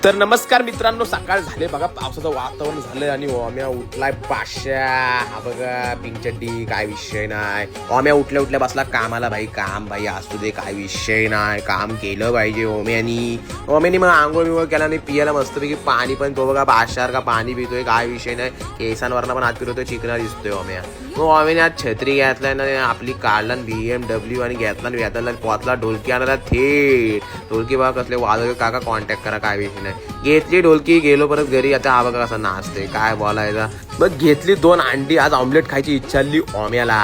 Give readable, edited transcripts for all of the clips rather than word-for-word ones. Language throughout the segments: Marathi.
तर नमस्कार मित्रांनो, सकाळ झाले बघा, पावसाचं वातावरण झालंय आणि ओम्या उठलाय बादशा. हा बघा पिंक चड्डी, काय विषय नाही. ओम्या उठल्या उठल्या बसला कामाला. भाई काम भाई असू दे, काय विषय नाही, काम केलं पाहिजे ओम्यानी मग आंघोळ बिंघोळ केला आणि पियाला मस्तपैकी पाणी पण तो बघा बादशार का पाणी पितोय, काय विषय नाही. केसांवरनं पण हात फिरवतोय, चिकना दिसतोय ओम्या. मग ओम्याने आज छत्री घेतलाय ना, आपली काढला BMW आणि घेतला वेताला पोचला ढोलकी आणायला थेट. ढोलकी बघा कसले वाजव, काका कॉन्टॅक्ट करा, काय विषय नाही. घेतली ढोलकी, गेलो परत घरी. आता हा बघा कसा नाचते, काय बोलायचा. मग घेतली 2 अंडी, आज ऑमलेट खायची इच्छा आली ओम्याला.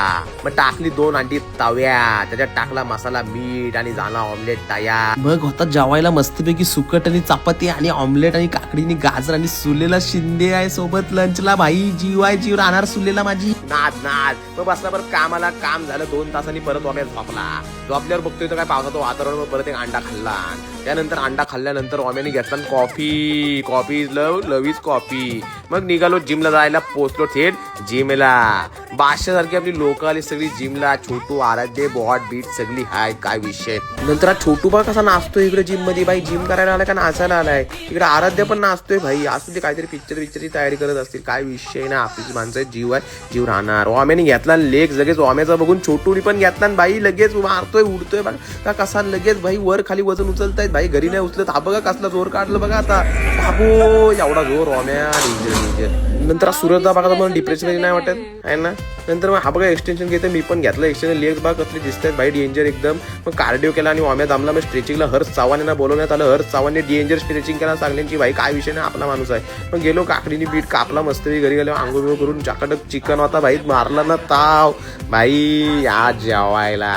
मग टाकली 2 अंडी तव्यात, त्याच्यात टाकला मसाला, मीठ आणि झाला ऑमलेट तयार. मग होता जेवायला मस्तपैकी सुकट आणि चपाती आणि ऑमलेट आणि काकडीनी गाजर आणि सुलेला शिंदे आहे सोबत लंचला. भाई जीव आहे, जीव राहणार सुलेला माझी. नाच. मग बसला परत कामाला. काम झालं 2 तासांनी परत ओम्या झोपला. झोपल्यावर बघतोय तर काय पावसाचं वातावरण. मग परत एक अंडा खाल्ला. त्यानंतर अंडा खाल्ल्यानंतर ओम्याने घेतला कॉफी लव इज कॉफी. मग निघालो जिमला जायला. पोचलो थेट जिमला. बादशासारखी आपली लोक आली सगळी जिमला. छोटू, आराध्य, बॉट बीट सगळी हाय, काय विषय. नंतर हा छोटू बा कसा नाचतोय इकडे जिम मध्ये. बाई जिम करायला आलाय का नाचायला आलाय. इकडे आराध्य पण नाचतोय. भाई असू दे, काहीतरी पिक्चरची तयारी करत असतील, काय विषय ना. आपली माणसं जीव आहे, जीव राहणार. ओम्याने घेतला लेग लगेच. ओम्याचा बघून छोटूनी पण घेतला. बाई लगेच मारतोय, उडतोय बघा का कसा लगेच. भाई वर खाली वजन उचलतायत. भाई घरी नाही उचलत. हा बघा कसला जोर काढलं बघा आता. बाबू एवढा जोर ओम्या. डेंजर. नंतर सूरजदा बघा मला डिप्रेशन मध्ये नाही वाटत आहे ना. नंतर मग हा बघा एक्सटेन्शन घेते, मी पण घेतलं एक्सटेन्शन. लेग्स बघा कसले दिसत आहेत भाई, डेंजर एकदम. मग कार्डिओ केला आणि ओम्या दमला. मग स्ट्रेचिंगला हर्ष चव्हाणला बोलवण्यात आलं. हर्ष चव्हाणने डेंजर स्ट्रेचिंग केला सांगण्याची. भाई काय विषय नाही, आपला माणूस आहे. मग गेलो काकडीनी बीट कापला मस्तपैकी. घरी गेलो आंघोळ करून चाकाटक चिकन होता भाई. मारला ना ताव भाई आज जेवायला.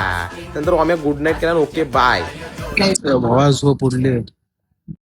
नंतर ओम्या गुड नाईट केला. Okay bye. भावा झोप उडले.